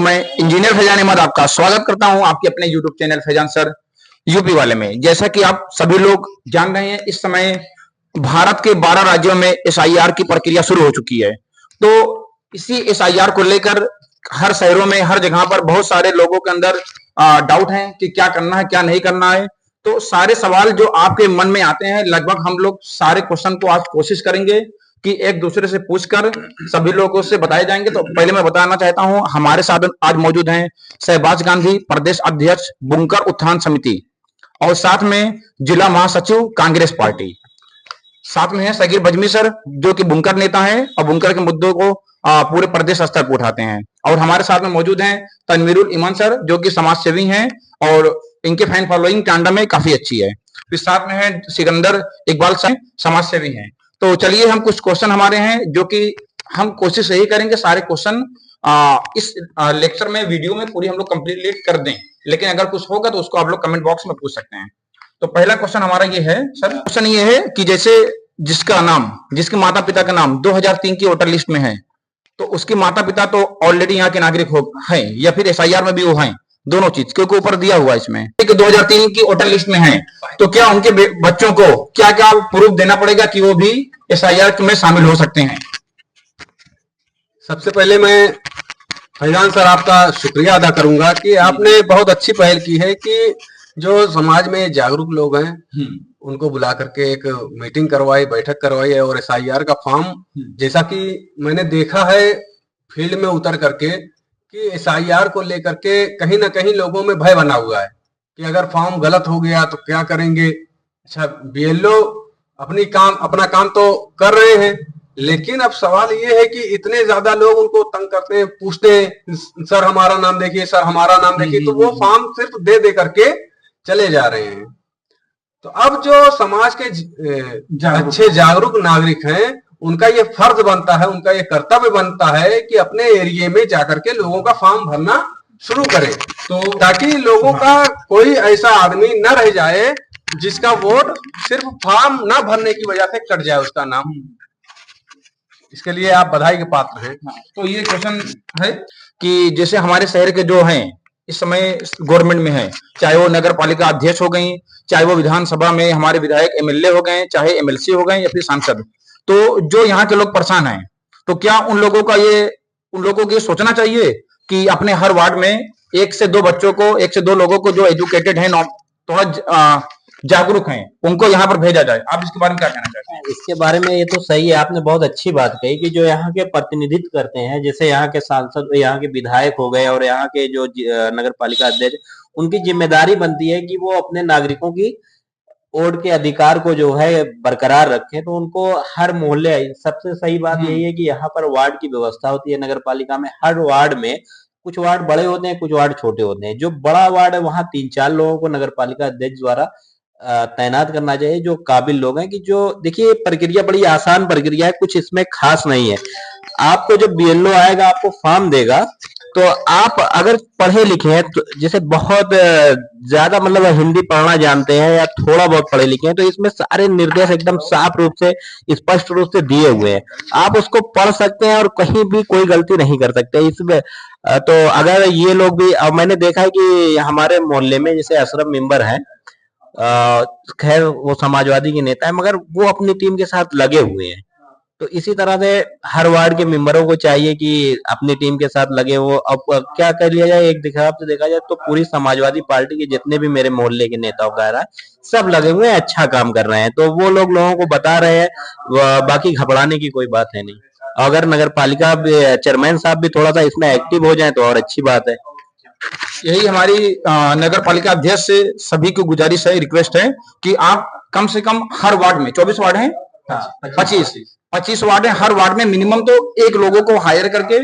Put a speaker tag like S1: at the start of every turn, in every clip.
S1: मैं इंजीनियर फैजान अहमद आपका स्वागत करता हूं आपके अपने YouTube channel Faizan sir UP वाले में। जैसा कि आप सभी लोग जान रहे हैं, इस समय भारत के 12 राज्यों में एसआईआर की प्रक्रिया शुरू हो चुकी है। तो इसी एसआईआर को लेकर हर शहरों में, हर जगह पर बहुत सारे लोगों के अंदर डाउट है कि क्या करना है, क्या नहीं करना है। तो सारे सवाल जो आपके मन में आते हैं, लगभग हम लोग सारे क्वेश्चन को आज कोशिश करेंगे कि एक दूसरे से पूछकर सभी लोगों से बताए जाएंगे। तो पहले मैं बताना चाहता हूं, हमारे साथ आज मौजूद हैं शहबाज गांधी, प्रदेश अध्यक्ष बुनकर उत्थान समिति, और साथ में जिला महासचिव कांग्रेस पार्टी। साथ में है सगीर बजमी सर, जो कि बुनकर नेता है और बुनकर के मुद्दों को पूरे प्रदेश स्तर पर उठाते हैं। और हमारे साथ में मौजूद हैं तनवीरुल ईमान सर, जो कि समाज सेवी हैं और इनके फैन फॉलोइंग टांडा में काफी अच्छी है। फिर साथ में है सिकंदर इकबाल सर, समाज सेवी हैं। तो चलिए, हम कुछ क्वेश्चन हमारे हैं जो कि हम कोशिश यही करेंगे सारे क्वेश्चन इस लेक्चर में, वीडियो में पूरी हम लोग कंप्लीट कर दें। लेकिन अगर कुछ होगा तो उसको आप लोग कमेंट बॉक्स में पूछ सकते हैं। तो पहला क्वेश्चन हमारा ये है सर, क्वेश्चन ये है कि जैसे जिसका नाम, जिसके माता पिता का नाम 2003 की वोटर लिस्ट में है, तो उसके माता पिता तो ऑलरेडी यहाँ के नागरिक हो हैं या फिर एसआईआर में भी वो हैं, दोनों चीज क्योंकि ऊपर दिया हुआ है इसमें कि 2003 की वोटर लिस्ट में है। तो क्या उनके बच्चों को क्या क्या प्रूफ देना पड़ेगा कि वो भी एसआईआर में शामिल हो सकते हैं?
S2: सबसे पहले मैं फैजान सर आपका शुक्रिया अदा करूंगा कि आपने बहुत अच्छी पहल की है कि जो समाज में जागरूक लोग हैं उनको बुला करके एक मीटिंग करवाई, बैठक करवाई है। और एसआईआर का फॉर्म, जैसा कि मैंने देखा है फील्ड में उतर करके, कि एसआईआर को लेकर के कहीं ना कहीं लोगों में भय बना हुआ है कि अगर फॉर्म गलत हो गया तो क्या करेंगे। अच्छा, बीएलओ अपना काम तो कर रहे हैं, लेकिन अब सवाल ये है कि इतने ज्यादा लोग उनको तंग करते हैं, पूछते हैं सर हमारा नाम देखिए, सर हमारा नाम देखिए, तो वो फॉर्म सिर्फ दे दे करके चले जा रहे हैं। तो अब जो समाज के अच्छे जागरूक नागरिक हैं, उनका ये फर्ज बनता है, उनका ये कर्तव्य बनता है कि अपने एरिया में जाकर के लोगों का फॉर्म भरना शुरू करें, तो ताकि लोगों का कोई ऐसा आदमी न रह जाए जिसका वोट सिर्फ फॉर्म न भरने की वजह से कट जाए उसका नाम। इसके लिए आप बधाई के पात्र हैं।
S1: तो ये क्वेश्चन है कि जैसे हमारे शहर के जो हैं इस समय गवर्नमेंट में है, चाहे वो नगर पालिका अध्यक्ष हो गई, चाहे वो विधानसभा में हमारे विधायक एमएलए हो गए, चाहे एमएलसी हो गए या फिर सांसद, तो जो यहाँ के लोग परेशान हैं, तो क्या उन लोगों को ये सोचना चाहिए कि अपने हर वार्ड में 1 से 2 बच्चों को, 1 से 2 लोगों को जो एजुकेटेड है, थोड़ा जागरूक हैं, उनको यहाँ पर भेजा जाए? आप इसके बारे में क्या कहना चाहते हैं?
S3: इसके बारे में ये तो सही है, आपने बहुत अच्छी बात कही कि जो यहाँ के प्रतिनिधित्व करते हैं, जैसे यहाँ के सांसद, यहाँ के विधायक हो गए और यहाँ के जो नगर पालिका अध्यक्ष, उनकी जिम्मेदारी बनती है कि वो अपने नागरिकों की वोट के अधिकार को जो है बरकरार रखें। तो उनको हर मोहल्ले, सबसे सही बात यही है कि यहाँ पर वार्ड की व्यवस्था होती है नगर पालिका में। हर वार्ड में कुछ वार्ड बड़े होते हैं, कुछ वार्ड छोटे होते हैं। जो बड़ा वार्ड है वहां 3-4 लोगों को नगर पालिका अध्यक्ष द्वारा तैनात करना चाहिए, जो काबिल लोग हैं। कि जो देखिए, प्रक्रिया बड़ी आसान प्रक्रिया है, कुछ इसमें खास नहीं है। आपको जब बीएलओ आएगा, आपको फॉर्म देगा, तो आप अगर पढ़े लिखे हैं, तो जैसे बहुत ज्यादा मतलब हिंदी पढ़ना जानते हैं या थोड़ा बहुत पढ़े लिखे हैं, तो इसमें सारे निर्देश एकदम साफ रूप से, स्पष्ट रूप से दिए हुए हैं। आप उसको पढ़ सकते हैं और कहीं भी कोई गलती नहीं कर सकते इसमें। तो अगर ये लोग भी, अब मैंने देखा है कि हमारे मोहल्ले में जैसे अशरफ मेंबर हैं, खैर वो समाजवादी के नेता है, मगर वो अपनी टीम के साथ लगे हुए हैं। तो इसी तरह से हर वार्ड के मेंबरों को चाहिए कि अपनी टीम के साथ लगे। वो अब क्या कर लिया जाए, एक हिसाब से देखा जाए तो पूरी समाजवादी पार्टी के जितने भी मेरे मोहल्ले के नेता वगैरह सब लगे हुए हैं, अच्छा काम कर रहे हैं। तो वो लोगों को बता रहे हैं, बाकी घबराने की कोई बात है नहीं। अगर नगर पालिका चेयरमैन साहब भी थोड़ा सा इसमें एक्टिव हो जाए तो और अच्छी बात है।
S1: यही हमारी नगर पालिका अध्यक्ष से सभी को गुजारिश है, रिक्वेस्ट है कि आप कम से कम हर वार्ड में, 24 वार्ड हैं, 25 वार्ड है, हर वार्ड में मिनिमम तो एक लोगों को हायर करके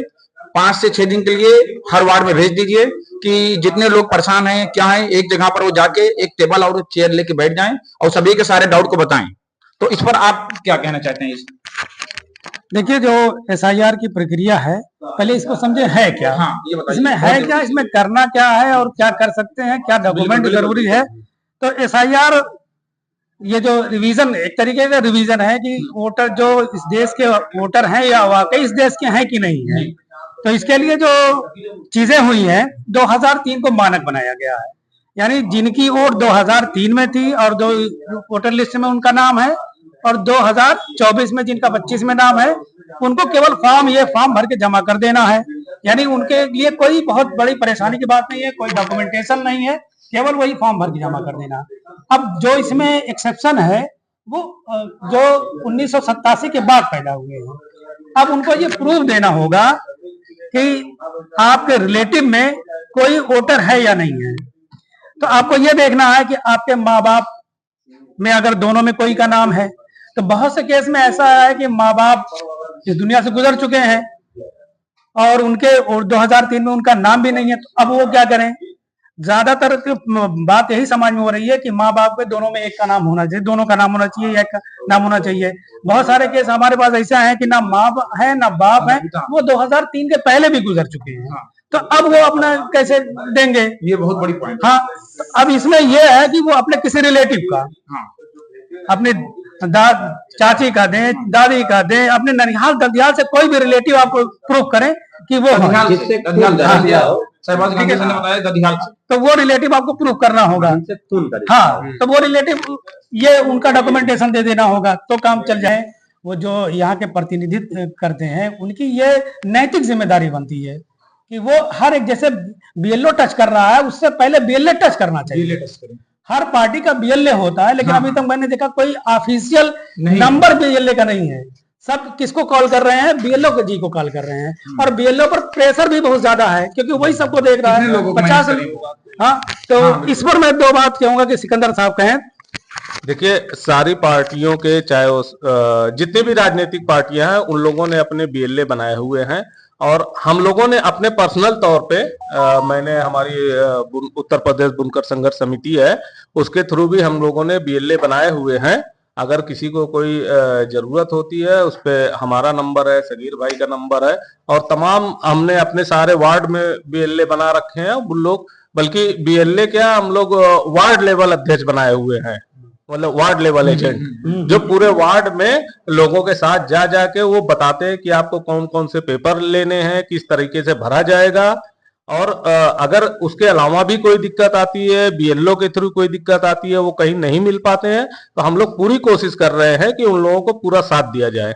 S1: 5 से 6 दिन के लिए हर वार्ड में भेज दीजिए कि जितने लोग परेशान हैं, क्या है, एक जगह पर वो जाके एक टेबल और चेयर लेके बैठ जाएं और सभी के सारे डाउट को बताएं। तो इस पर आप क्या कहना चाहते हैं?
S4: देखिए, जो एसआईआर की प्रक्रिया है, पहले इसको समझे है क्या।
S1: हाँ, ये बताइए,
S4: इसमें है क्या, इसमें करना क्या है और क्या कर सकते हैं, क्या डॉक्यूमेंट जरूरी है। तो एसआईआर ये जो रिवीजन, एक तरीके का रिवीजन है कि वोटर जो इस देश के वोटर हैं या वाकई इस देश के हैं कि नहीं है। तो इसके लिए जो चीजें हुई हैं 2003 को मानक बनाया गया है, यानी जिनकी वोट 2003 में थी और जो वोटर लिस्ट में उनका नाम है और 2024 में जिनका 25 में नाम है, उनको केवल फॉर्म भर के जमा कर देना है। यानी उनके लिए कोई बहुत बड़ी परेशानी की बात नहीं है, कोई डॉक्यूमेंटेशन नहीं है, केवल वही फॉर्म भर के जमा कर देना। अब जो इसमें एक्सेप्शन है वो जो 1987 के बाद पैदा हुए हैं, अब उनको ये प्रूफ देना होगा कि आपके रिलेटिव में कोई वोटर है या नहीं है। तो आपको ये देखना है कि आपके माँ बाप में अगर दोनों में कोई का नाम है, तो बहुत से केस में ऐसा है कि माँ बाप इस दुनिया से गुजर चुके हैं और उनके 2003 में उनका नाम भी नहीं है, तो अब वो क्या करें। ज्यादातर बात यही समाज में हो रही है कि माँ बाप के दोनों में एक का नाम होना चाहिए, दोनों का नाम होना चाहिए, एक का नाम होना चाहिए। बहुत सारे केस हमारे पास ऐसा है कि ना माँ है ना बाप है, वो 2003 के पहले भी गुजर चुके हैं, तो अब वो अपना कैसे देंगे।
S1: ये बहुत बड़ी पॉइंट।
S4: हाँ, तो अब इसमें यह है कि वो अपने किसी रिलेटिव का, अपने चाची का दें, दादी का दें, अपने ननिहाल ददियाल से कोई भी रिलेटिव आपको प्रूफ करें कि वो
S3: जिससे
S1: सहबाज गांधी ने बताया ददियाल से,
S4: तो वो रिलेटिव आपको प्रूफ करना होगा। हाँ, तो वो रिलेटिव ये उनका डॉक्यूमेंटेशन दे देना होगा तो काम चल जाए। वो जो यहाँ के प्रतिनिधित्व करते हैं उनकी ये नैतिक जिम्मेदारी बनती है कि वो हर एक, जैसे बीएलओ टच कर रहा है उससे पहले बीएलए टच करना चाहिए। हर पार्टी का बीएलए होता है, लेकिन अभी तक मैंने देखा कोई ऑफिशियल नंबर बीएलए का नहीं है। सब किसको कॉल कर रहे हैं, बीएलओ जी को कॉल कर रहे हैं, और बीएलओ पर प्रेशर भी बहुत ज्यादा है क्योंकि वही सबको देख रहा है 50। हाँ, तो इस पर मैं दो बात कहूंगा कि सिकंदर साहब कहें।
S5: देखिए, सारी पार्टियों के, चाहे वो जितनी भी राजनीतिक पार्टियां हैं, उन लोगों ने अपने बीएलए बनाए हुए हैं और हम लोगों ने अपने पर्सनल तौर पे मैंने हमारी उत्तर प्रदेश बुनकर संघर्ष समिति है, उसके थ्रू भी हम लोगों ने बीएलए बनाए हुए हैं। अगर किसी को कोई जरूरत होती है, उस पे हमारा नंबर है, सगीर भाई का नंबर है, और तमाम हमने अपने सारे वार्ड में बीएलए बना रखे हैं। उन लोग, बल्कि बीएलए क्या, हम लोग वार्ड लेवल अध्यक्ष बनाए हुए हैं, मतलब वार्ड लेवल एजेंट, जो पूरे वार्ड में लोगों के साथ जा जाके वो बताते हैं कि आपको कौन कौन से पेपर लेने हैं, किस तरीके से भरा जाएगा, और अगर उसके अलावा भी कोई दिक्कत आती है, बीएलओ के थ्रू कोई दिक्कत आती है, वो कहीं नहीं मिल पाते हैं, तो हम लोग पूरी कोशिश कर रहे हैं कि उन लोगों को पूरा साथ दिया जाए।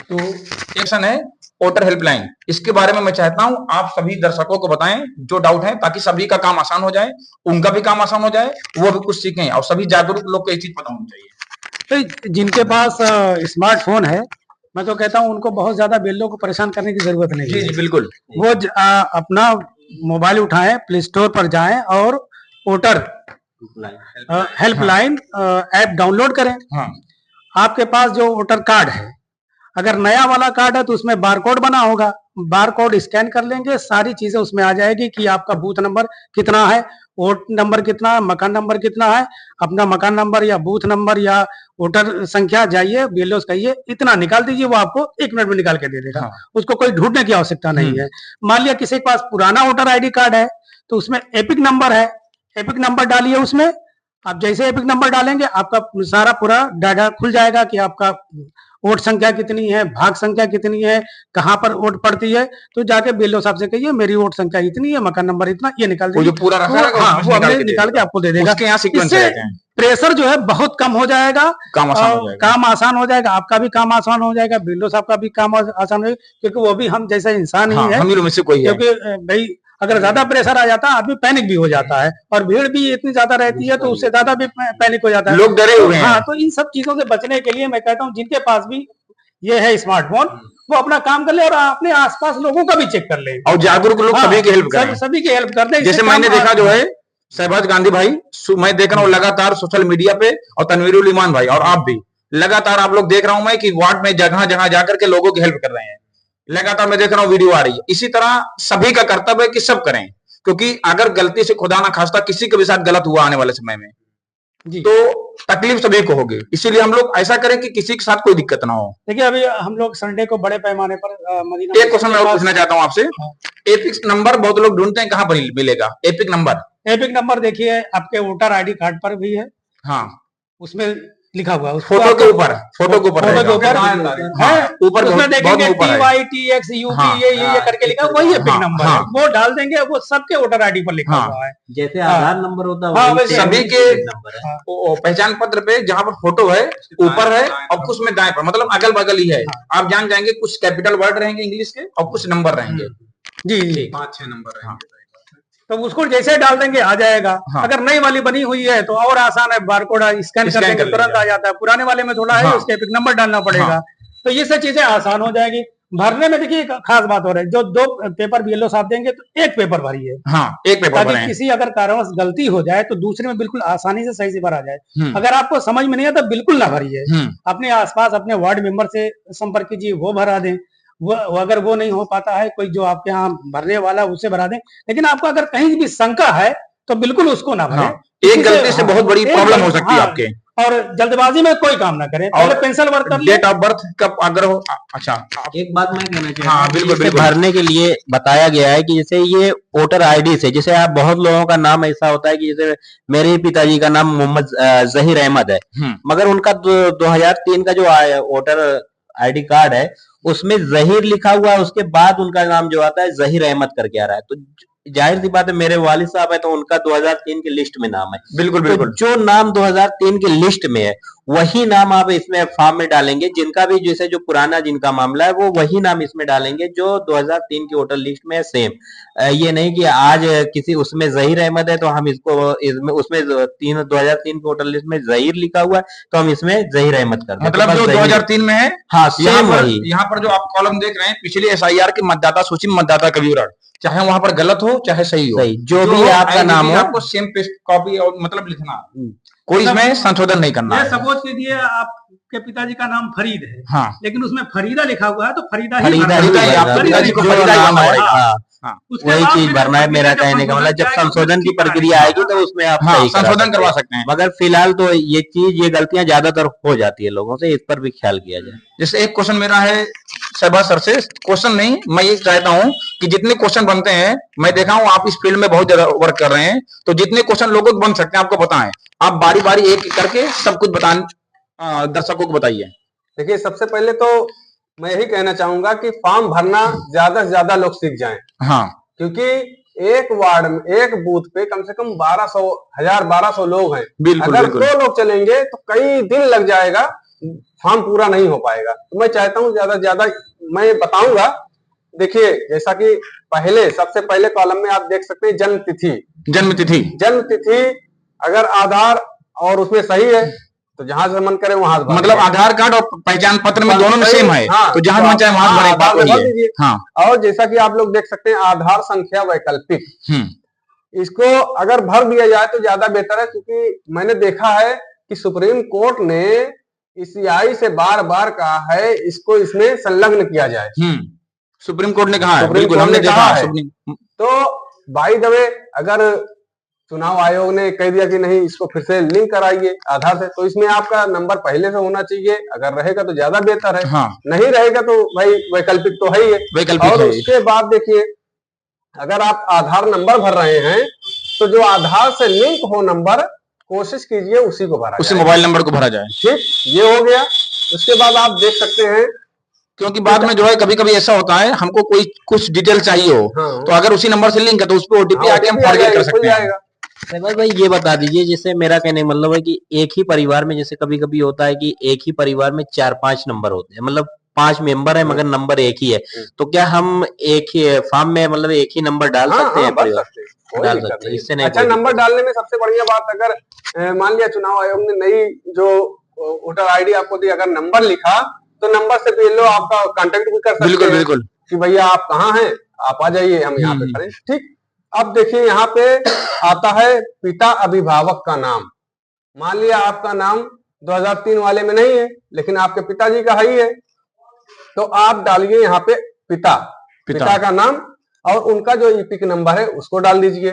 S1: तो एक्शन है वोटर हेल्पलाइन, इसके बारे में मैं चाहता हूं आप सभी दर्शकों को बताएं जो डाउट है, ताकि सभी का काम आसान हो जाए, उनका भी काम आसान हो जाए, वो भी कुछ सीखें, और सभी जागरूक लोग को ये चीज पता होनी चाहिए।
S4: तो जिनके पास स्मार्टफोन है, मैं तो कहता हूं उनको बहुत ज्यादा बीएलओ को परेशान करने की जरूरत नहीं है।
S1: जी बिल्कुल,
S4: वो अपना मोबाइल उठाएं, प्ले स्टोर पर जाएं और वोटर हेल्पलाइन ऐप डाउनलोड करें।
S1: हाँ,
S4: आपके पास जो वोटर कार्ड है, अगर नया वाला कार्ड है तो उसमें बारकोड बना होगा, बारकोड स्कैन कर लेंगे, सारी चीजें उसमें आ जाएगी कि आपका बूथ नंबर कितना है, वोट नंबर कितना है, मकान नंबर कितना है। अपना मकान नंबर या बूथ नंबर या वोटर संख्या जाइए, बीएलओ कहिए, इतना निकाल दीजिए, वो आपको 1 मिनट में निकाल के दे देगा। उसको कोई ढूंढने की आवश्यकता नहीं है। मान लिया किसी के पास पुराना वोटर आईडी कार्ड है तो उसमें एपिक नंबर है, एपिक नंबर डालिए उसमें। आप जैसे एपिक नंबर डालेंगे आपका सारा पूरा डाटा खुल जाएगा कि आपका वोट संख्या कितनी है, भाग संख्या कितनी है, कहाँ पर वोट पड़ती है। तो जाके बीएलओ साहब से कहिए मेरी वोट संख्या इतनी है, मकान नंबर इतना, ये निकाल दीजिए,
S1: जो पूरा रखा है
S4: वो अपने निकाल के आपको दे देगा।
S1: उसके यहाँ सीक्वेंस रहते हैं।
S4: प्रेशर जो है बहुत कम हो जाएगा,
S1: काम आसान हो जाएगा,
S4: काम आसान हो जाएगा, आपका भी काम आसान हो जाएगा, बीएलओ साहब का भी काम आसान हो जाएगा, क्योंकि वो भी हम जैसा इंसान ही है,
S1: हम ही लोग में से कोई है।
S4: क्योंकि भाई अगर ज्यादा प्रेशर आ जाता है आदमी पैनिक भी हो जाता है, और भीड़ भी इतनी ज्यादा रहती है तो उससे ज्यादा भी पैनिक हो जाता है,
S1: लोग डरे हुए हैं।
S4: हाँ, तो इन सब चीजों से बचने के लिए मैं कहता हूँ जिनके पास भी ये है स्मार्टफोन, वो अपना काम कर ले और अपने आसपास लोगों का भी चेक कर ले,
S1: और जागरूक लोग सभी की हेल्प करें,
S4: सभी की हेल्प कर दे।
S1: जैसे मैंने देखा जो है सहबाज गांधी भाई, मैं देख रहा हूँ लगातार सोशल मीडिया पे, और तनवीरुल ईमान भाई और आप भी लगातार, आप लोग देख रहा हूं मैं कि वार्ड में जगह जगह जाकर के लोगों की हेल्प कर रहे हैं, लगातार मैं देख रहा हूँ वीडियो आ रही है। इसी तरह सभी का कर्तव्य है कि सब करें, क्योंकि अगर गलती से खुदा ना खास्ता किसी के भी साथ गलत हुआ आने वाले समय में तो तकलीफ सभी को होगी। इसीलिए हम लोग ऐसा करें कि किसी के साथ कोई दिक्कत ना हो।
S4: देखिए अभी हम लोग संडे को बड़े पैमाने पर
S1: एक क्वेश्चन मैं और पूछना चाहता हूँ आपसे, एपिक नंबर बहुत लोग ढूंढते हैं, कहाँ पर मिलेगा एपिक नंबर?
S4: एपिक नंबर देखिए आपके वोटर आईडी कार्ड पर भी है।
S1: हाँ,
S4: उसमें लिखा हुआ है
S1: फोटो के ऊपर, फोटो के ऊपर
S4: फोटो के ऊपर
S1: हाँ,
S4: है,
S1: ऊपर
S4: उसमें
S1: बहुत
S4: देखेंगे
S1: ऊपर है।
S4: TYTX UP
S1: हाँ,
S4: ये करके लिखा है, वही है पिक
S1: हाँ,
S4: नंबर
S1: हाँ।
S4: है, वो डाल देंगे, वो सबके वोटर आईडी पर लिखा
S1: हाँ।
S4: हुआ है।
S3: जैसे
S4: हाँ।
S3: आधार नंबर होता है
S4: हाँ,
S3: वही
S4: वैसे
S3: सेम
S1: सभी
S3: ही
S1: के
S3: नंबर है।
S1: वो पहचान पत्र पे जहाँ पर फोटो है ऊपर है और कुछ में दाएं पर, मतलब अगल बगल ही है। आप जान जाएंगे कुछ कैपिटल वर्ड रहेंगे इंग्लिश के और कुछ नंबर रहेंगे।
S4: जी जी,
S2: 5-6 नंबर रहेंगे।
S4: तो उसको जैसे डाल देंगे आ जाएगा।
S1: हाँ।
S4: अगर नई वाली बनी हुई है तो और आसान है, बारकोड स्कैन कर
S1: स्कैन
S4: देंगे
S1: कर
S4: तुरंत
S1: लीजिए।
S4: आ जाता है। पुराने वाले में थोड़ा है,
S1: हाँ।
S4: उसके पिक नंबर डालना पड़ेगा। तो ये सब चीजें आसान हो जाएगी। भरने में देखिए एक खास बात हो रही है, जो 2 पेपर BLO साहब देंगे तो एक पेपर भरिए,
S1: हाँ, एक पेपर
S4: ताकि
S1: बनाए।
S4: किसी अगर कारणवश गलती हो जाए तो दूसरे में बिल्कुल आसानी से सही से भरा जाए।
S1: हम्म।
S4: अगर आपको समझ में नहीं आता बिल्कुल ना भरिए,
S1: हम्म,
S4: अपने आसपास अपने वार्ड मेंबर से संपर्क कीजिए, वो भरा दें। वो अगर वो नहीं हो पाता है, कोई जो आपके यहाँ भरने वाला उससे भरा दें। लेकिन आपको अगर कहीं भी शंका है तो बिल्कुल उसको ना भरें।
S1: हाँ, एक गलती से बहुत बड़ी
S4: एक
S1: प्रॉब्लम हो
S4: गलती-
S1: सकती है
S4: हाँ,
S1: आपके।
S4: और जल्दबाजी में कोई काम ना करें, पहले पेंसिल वर्क कर ले।
S1: डेट ऑफ बर्थ कब अगर हो, अच्छा
S3: एक बात मैं कहना चाहता
S1: हाँ,
S3: हूँ,
S1: बिल्कुल,
S3: इसे
S1: बिल्कुल।
S3: भरने के लिए बताया गया है कि जैसे ये वोटर आईडी से, जैसे आप बहुत लोगों का नाम ऐसा होता है कि जैसे मेरे ही पिताजी का नाम मोहम्मद जहीर अहमद है, मगर उनका 2003 का जो वोटर आईडी कार्ड है उसमें जहीर लिखा हुआ है, उसके बाद उनका नाम जो आता है जहीर अहमद करके आ रहा है। तो जाहिर सी बात है, मेरे वालिद साहब है तो उनका 2003 की लिस्ट में नाम है।
S1: बिल्कुल
S3: तो
S1: बिल्कुल।
S3: जो नाम 2003 की लिस्ट में है वही नाम आप इसमें फॉर्म में डालेंगे। जिनका भी जैसे जो पुराना जिनका मामला है वो वही नाम इसमें डालेंगे जो 2003 की वोटर लिस्ट में है सेम। ये नहीं कि आज किसी उसमें जहीर अहमद है तो हम इसको इसमें उसमें 2003 की वोटर लिस्ट में जहीर लिखा हुआ है तो हम इसमें जहीर अहमद कर दें।
S1: मतलब
S3: तो
S1: जो
S3: बस जहीर-
S1: 2003 में है,
S3: हाँ
S1: यहाँ
S3: सेम
S1: पर
S3: वही।
S1: यहाँ पर जो आप कॉलम देख रहे हैं पिछली SIR की मतदाता सूची में मतदाता का विवरण, चाहे वहां पर गलत हो चाहे सही हो,
S3: सही, जो भी आपका नाम हो
S1: आपको सेम पेस्ट कॉपी और मतलब लिखना, कोई इसमें संशोधन नहीं करना
S4: ये
S1: है।
S4: सपोज कीजिए आपके पिताजी का नाम फरीद है,
S1: हाँ,
S4: लेकिन उसमें फरीदा लिखा हुआ है तो फरीदा ही
S3: फरीदा
S4: भरना
S3: ही
S1: फरीदा ही,
S4: है।
S1: आपके
S3: भरना
S1: पिताजी
S3: है।
S1: को
S3: जो
S1: फरीदा ही
S3: नाम
S1: भरना
S3: है,
S1: पड़ेगा।
S3: हाँ,
S1: हाँ,
S4: उसके
S3: वही
S4: बाद
S3: चीज
S4: फिर
S3: भरना है। मेरा
S4: जब
S3: कहने का मतलब जब
S4: जाएगा,
S3: संशोधन की
S4: उसमें
S3: प्रक्रिया आएगी तो उसमें आप
S1: हाँ,
S3: सही करा
S1: संशोधन
S3: सकते
S1: करवा
S3: हैं।
S1: सकते हैं।
S3: मगर फिलहाल तो ये गलतियां ज्यादातर हो जाती है लोगों से, इस पर भी ख्याल किया जाए।
S1: जैसे एक क्वेश्चन मेरा है शहबाज सर से, क्वेश्चन नहीं, मैं ये चाहता हूँ कि जितने क्वेश्चन बनते हैं, मैं देखा हूँ आप इस फील्ड में बहुत ज्यादा वर्क कर रहे हैं, तो जितने क्वेश्चन लोगों को बन सकते हैं आपको बताएं, आप बारी बारी एक एक करके सब कुछ बताएं, दर्शकों को बताइए।
S2: देखिए, सबसे पहले तो मैं यही कहना चाहूंगा कि फॉर्म भरना ज्यादा से ज्यादा लोग सीख जाएं,
S1: हाँ,
S2: क्योंकि एक वार्ड में एक बूथ पे कम से कम 1200 लोग हैं।
S1: बिल्कुल
S2: अगर
S1: बिल्कुल।
S2: 2 लोग चलेंगे तो कई दिन लग जाएगा, फॉर्म पूरा नहीं हो पाएगा। तो मैं चाहता हूँ ज्यादा से ज्यादा मैं बताऊंगा। देखिए, जैसा कि सबसे पहले कॉलम में आप देख सकते हैं जन्म तिथि। जन्म तिथि अगर आधार और उसमें सही है तो जहां से मन करे वहां से भर
S1: मतलब
S2: दीजिए।
S1: आधार कार्ड और पहचान पत्र में दोनों में सेम है,
S2: हाँ,
S1: तो जहां मन चाहे वहां भरे, बात
S2: भर
S1: वही है।
S2: दीजिए।
S1: हाँ,
S2: और जैसा कि आप लोग देख सकते हैं आधार संख्या वैकल्पिक, इसको अगर भर दिया जाए तो ज्यादा बेहतर है, क्योंकि मैंने देखा है कि सुप्रीम कोर्ट ने ECI से बार बार कहा है इसको इसमें संलग्न किया जाए।
S1: सुप्रीम कोर्ट ने कहा है,
S2: सुप्रीम
S1: बिल्कुल
S2: कोर्ट
S1: हमने
S2: ने
S1: देखा
S2: कहा
S1: है।
S2: है। तो बाय द वे, अगर चुनाव आयोग ने कह दिया कि नहीं इसको फिर से लिंक कराइए आधार से, तो इसमें आपका नंबर पहले से होना चाहिए। अगर रहेगा तो ज्यादा बेहतर है,
S1: हाँ,
S2: नहीं रहेगा तो भाई वैकल्पिक तो है ही है।
S1: वैकल्पिक
S2: और
S1: है।
S2: उसके बाद देखिए, अगर आप आधार नंबर भर रहे हैं तो जो आधार से लिंक हो नंबर, कोशिश कीजिए उसी को भरा
S1: उसी
S2: जाए।
S1: मोबाइल नंबर को भरा जाए।
S2: ठीक, ये हो गया। उसके बाद आप देख सकते हैं,
S1: क्योंकि बाद में जो है कभी कभी ऐसा होता है हमको कोई कुछ डिटेल चाहिए हो,
S2: हाँ,
S1: तो अगर उसी नंबर से लिंक है तो उस पर OTP आके हम
S2: OTP आ
S1: फॉरगेट कर
S2: जाएगा,
S1: सकते
S2: खुल
S1: हैं।
S2: जाएगा।
S3: सहबाज भाई ये बता दीजिए, जैसे मेरा कहने का मतलब है कि एक ही परिवार में जैसे कभी कभी होता है कि एक ही परिवार में 4-5 नंबर होते हैं, मतलब 5 मेंबर है मगर नंबर एक ही है, तो क्या हम एक ही फॉर्म में मतलब एक ही नंबर डाल सकते हैं?
S2: भर सकते हैं, कोई
S3: डाल
S2: दिक्कत
S3: सकते हैं,
S2: नहीं।
S3: इससे नहीं
S2: अच्छा,
S3: कोई
S2: नंबर
S3: दिक्कत।
S2: डालने में सबसे बढ़िया बात, अगर मान लिया चुनाव आयोग ने नई जो वोटर आईडी आपको दी, अगर नंबर लिखा तो नंबर से BLO आपका कांटेक्ट भी कर सकते
S1: बिल्कुल
S2: हैं
S1: बिल्कुल।
S2: कि भैया आप कहाँ हैं, आप आ जाइए, हम यहाँ पे खड़े हैं। ठीक, अब देखिए यहाँ पे आता है पिता अभिभावक का नाम। मान लिया आपका नाम 2003 वाले में नहीं है, लेकिन आपके पिताजी का ही है, तो आप डालिए यहाँ पे पिता का नाम, और उनका जो EPIC नंबर है उसको डाल दीजिए।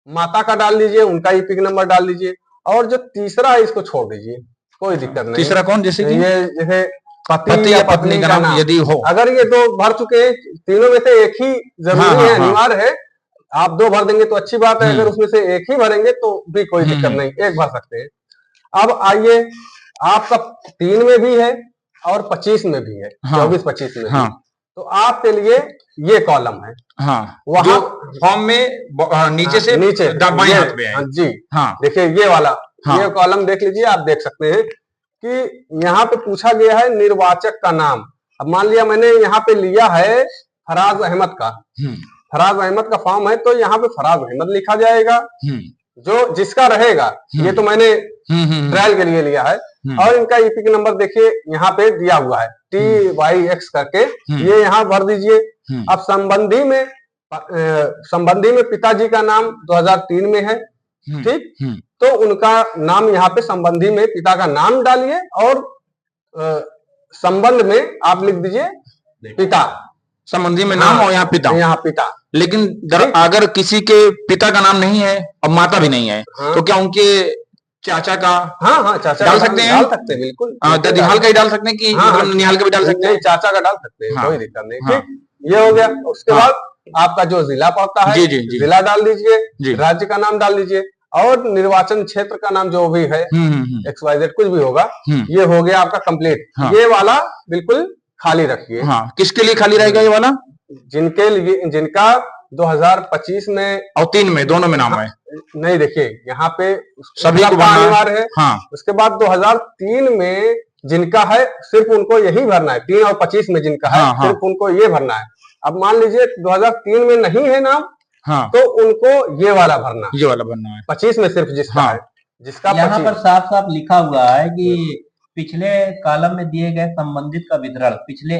S2: माता का डाल दीजिए, उनका EPIC नंबर डाल दीजिए, और जो तीसरा है इसको छोड़ दीजिए, कोई दिक्कत नहीं।
S1: तीसरा कौन? जैसे कि
S2: ये जैसे
S1: पति या पत्नी का नाम यदि हो,
S2: अगर ये 2 भर चुके हैं, तीनों में से एक ही जरूरी है, अनिवार्य है। आप 2 भर देंगे तो अच्छी बात है, अगर उसमें से एक ही भरेंगे तो भी कोई दिक्कत नहीं, एक भर सकते हैं। अब आइए आपका 3 में भी है और 25 में भी है,
S1: हाँ।
S2: 24-25 में
S1: हाँ।
S2: भी। तो आपके लिए ये कॉलम है।
S1: हाँ,
S2: वहाँ
S1: जो फॉर्म में नीचे से
S2: नीचे
S1: बाएं
S2: ये,
S1: हाथ पे है।
S2: हाँ जी,
S1: हाँ
S2: देखिए ये वाला,
S1: हाँ।
S2: ये कॉलम देख लीजिए, आप देख सकते हैं कि यहाँ पे पूछा गया है निर्वाचक का नाम। अब मान लिया मैंने यहाँ पे लिया है फराज अहमद का, फराज अहमद का फॉर्म है, तो यहाँ पे फराज अहमद लिखा जाएगा, जो जिसका रहेगा। ये तो मैंने ट्रायल के लिए लिया है। और इनका ईपिक नंबर देखिए यहाँ पे दिया हुआ है TYX करके, ये यहाँ भर दीजिए। अब संबंधी में पिताजी का नाम 2003 में है, ठीक, तो उनका नाम यहाँ पे संबंधी में पिता का नाम डालिए और संबंध में आप लिख दीजिए पिता,
S1: संबंधी में नाम और यहाँ पिता,
S2: यहाँ पिता।
S1: लेकिन अगर किसी के पिता का नाम नहीं है और माता भी नहीं है, तो क्या उनके चाचा का
S2: हाँ चाचा
S1: डाल सकते हैं?
S2: डाल सकते हैं, बिल्कुल।
S1: ददिहाल का ही डाल सकते हैं कि मतलब निहाल का भी डाल सकते हैं?
S2: नहीं, चाचा का डाल सकते हैं,
S1: हाँ।
S2: कोई दिक्कत नहीं। ठीक, ये हो गया। उसके बाद आपका जो जिला पड़ता है,
S1: जी।
S2: जिला डाल दीजिए, राज्य का नाम डाल दीजिए और निर्वाचन क्षेत्र का नाम जो भी है, XYZ कुछ भी होगा, ये हो गया आपका कंप्लीट। ये वाला बिल्कुल खाली रखिए।
S1: हाँ, किसके लिए खाली रहेगा ये वाला?
S2: जिनके लिए, जिनका 2025 में
S1: और 3 में, दोनों में नाम है।
S2: नहीं, देखिए यहाँ पे
S1: सभी को
S2: अनिवार्य है।
S1: हाँ।
S2: उसके बाद 2003 में जिनका है सिर्फ उनको यही भरना है, 3 और 25 में जिनका है सिर्फ उनको ये भरना है। अब मान लीजिए 2003 में नहीं है नाम, तो उनको ये वाला भरना है,
S1: ये वाला भरना है।
S2: 25 में सिर्फ जिसका है, जिसका
S3: यहाँ पर साफ साफ लिखा हुआ है कि पिछले कॉलम में दिए गए संबंधित का वितरण पिछले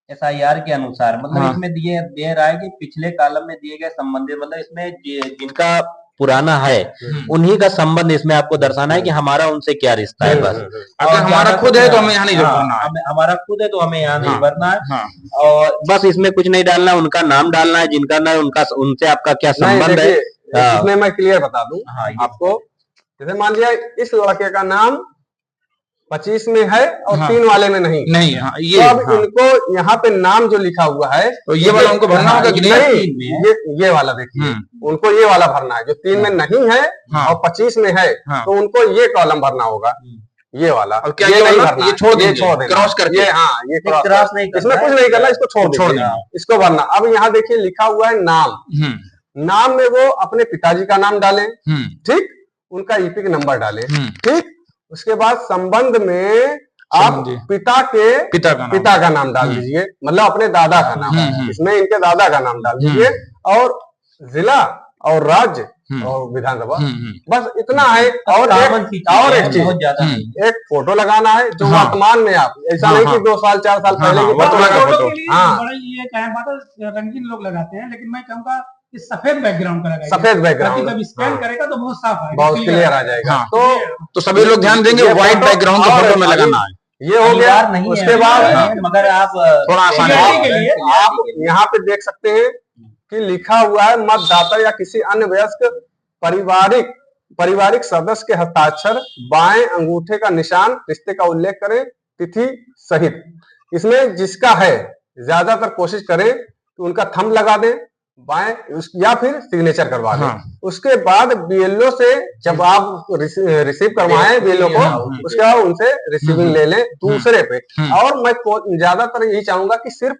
S3: SIR के अनुसार, मतलब इसमें दे रहा है कि पिछले कॉलम में दिए गए संबंधित, मतलब इसमें जिनका पुराना है उन्हीं का संबंध इसमें आपको दर्शाना है कि हमारा उनसे क्या रिश्ता है। बस
S1: अगर हमारा खुद है तो हमें यहाँ नहीं भरना है।
S3: हमारा खुद है तो हमें यहाँ नहीं भरना है। और बस इसमें कुछ नहीं डालना है, उनका नाम डालना है, जिनका नाम उनका, उनसे आपका क्या संबंध है।
S2: इसमें मैं क्लियर बता दूं आपको। जैसे मान लिया इस लड़के का नाम 25 में है और 3 वाले में नहीं।
S1: ये
S2: तो अब इनको यहाँ पे नाम जो लिखा हुआ है,
S1: तो ये वाला उनको भरना होगा कि
S2: नहीं? ये वाला देखिए, उनको ये वाला भरना है। जो 3 में नहीं है और 25 में है, तो उनको ये कॉलम भरना होगा, ये वाला।
S1: और क्या ये नहीं भरना? ये छोड़ देंगे, क्रॉस करके।
S2: ये क्रॉस नहीं, इसमें कुछ नहीं करना, इसको छोड़ देना, इसको भरना। अब यहाँ देखिए लिखा हुआ है नाम, नाम में वो अपने पिताजी का नाम डालें, ठीक, उनका ईपिक नंबर डालें, ठीक। उसके बाद संबंध में आप पिता का नाम डाल दीजिए, मतलब अपने दादा का नाम, इसमें इनके दादा का नाम डाल दीजिए, और जिला और राज्य और विधानसभा, बस इतना है। और एक चीज, एक फोटो लगाना है जो वर्तमान में आप, ऐसा नहीं कि 2 साल 4 साल पहले की फोटो।
S4: ये क्या है, रंगीन लोग लगाते हैं, लेकिन मैं कहूँगा सफेद बैकग्राउंड का लगाइए।
S2: सफेद बैकग्राउंड
S4: जब स्कैन करेगा तो बहुत साफ आएगा,
S2: बहुत क्लियर आ जाएगा।
S1: तो सभी लोग ध्यान देंगे, व्हाइट बैकग्राउंड का फोटो में लगाना है।
S2: ये हो गया। उसके बाद
S3: मगर आप
S1: थोड़ा आसान है,
S2: आप यहाँ पे देख सकते हैं कि लिखा हुआ है मतदाता या किसी अन्य वयस्क पारिवारिक सदस्य के हस्ताक्षर, बाएं अंगूठे का निशान, रिश्ते का उल्लेख करें, तिथि सहित। इसमें जिसका है ज्यादातर कोशिश करें कि उनका थंब लगा दें बाएं, या फिर सिग्नेचर करवा दें। उसके बाद BLO से जब आप रिसीव करवाएं BLO को, उसके बाद उनसे रिसीविंग ले लें दूसरे पे। और मैं ज्यादातर यही चाहूंगा कि सिर्फ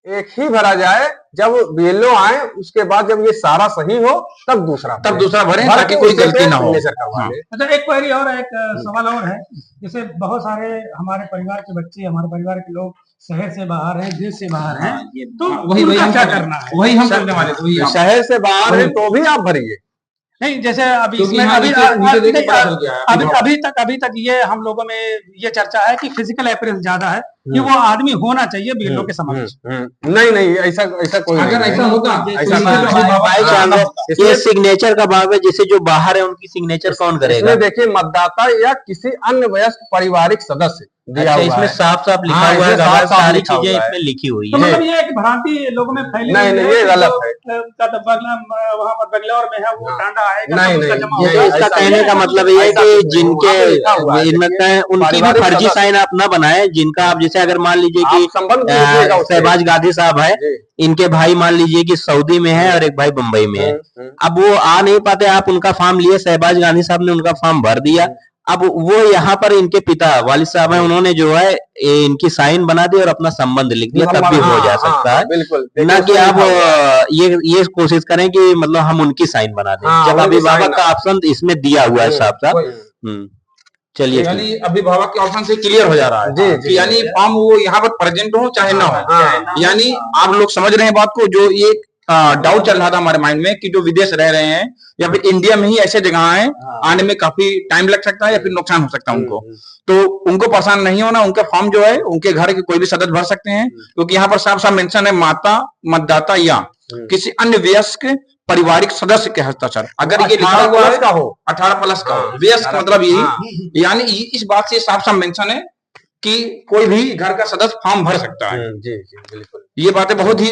S2: एक ही भरा जाए, जब BLO आए उसके बाद जब ये सारा सही हो तब दूसरा
S1: भरें, ताकि कोई गलती ना हो।
S4: अच्छा, एक क्वेरी और, एक सवाल और है। जैसे बहुत सारे हमारे परिवार के बच्चे, हमारे परिवार के लोग शहर से बाहर हैं, देश से बाहर हैं, तो वही क्या करना है?
S1: वही हम करने वाले थे।
S2: शहर से बाहर है तो भी आप भरिए।
S4: नहीं, जैसे अभी इसमें अभी तक ये हम लोगों में ये चर्चा है कि फिजिकल अपीयरेंस ज्यादा है, कि वो आदमी होना चाहिए BLO के समक्ष।
S2: नहीं, ऐसा कोई,
S1: अगर ऐसा होगा,
S3: ये सिग्नेचर का भाग है, जैसे जो बाहर है उनकी सिग्नेचर कौन करेगा?
S2: देखिए मतदाता या किसी अन्य वयस्क पारिवारिक सदस्य दिया हुआ है।
S3: इसमें साफ साफ लिखा हुआ है, सारी चीजें इसमें लिखी हुई है।
S4: मतलब ये एक भ्रांति लोगों में फैली
S2: नहीं, ये गलत है।
S4: वहाँ पर बंगलौर में है, वो टांडा आएगा,
S3: नहीं, इसका कहने का मतलब ये है कि जिनके उनकी भी फर्जी साइन आप न बनाए, जिनका आप, जैसे अगर मान लीजिए कि शहबाज गांधी साहब है, इनके भाई मान लीजिए कि सऊदी में है और एक भाई मुंबई में है, अब वो आ नहीं पाते, आप उनका फॉर्म लिए, शहबाज गांधी साहब ने उनका फॉर्म भर दिया, अब वो यहाँ पर इनके पिता वालिद साहब हैं, उन्होंने जो है इनकी साइन बना दी और अपना संबंध लिख दिया, तब भी हो जा सकता है।
S2: बिल्कुल
S3: ना कि आप ये कोशिश करें कि मतलब हम उनकी साइन बना दें, जब अभिभावक का ऑप्शन इसमें दिया हुआ है साफ साफ। चलिए,
S1: यानी अभिभावक के ऑप्शन से क्लियर हो जा रहा है कि यानी फॉर्म वो यहाँ पर प्रेजेंट हो चाहे ना हो। यानी आप लोग समझ रहे हैं बात को। जो ये डाउट चल रहा था हमारे माइंड में कि जो विदेश रह रहे हैं या फिर इंडिया में ही ऐसे जगह हैं, आने में काफी टाइम लग सकता है या फिर नुकसान हो सकता है उनको, तो उनको परेशान नहीं होना। उनका फॉर्म जो है उनके घर के कोई भी सदस्य भर सकते हैं, क्योंकि यहाँ पर साफ साफ मेंशन है माता, मतदाता या किसी अन्य वयस्क पारिवारिक सदस्य के हस्ताक्षर। अगर ये लिखा हुआ है 18+ का हो, वयस्क मतलब यही, यानी इस बात से साफ साफ मेंशन है कि कोई भी घर का सदस्य फॉर्म भर सकता है।
S2: जी बिल्कुल,
S1: ये बातें बहुत ही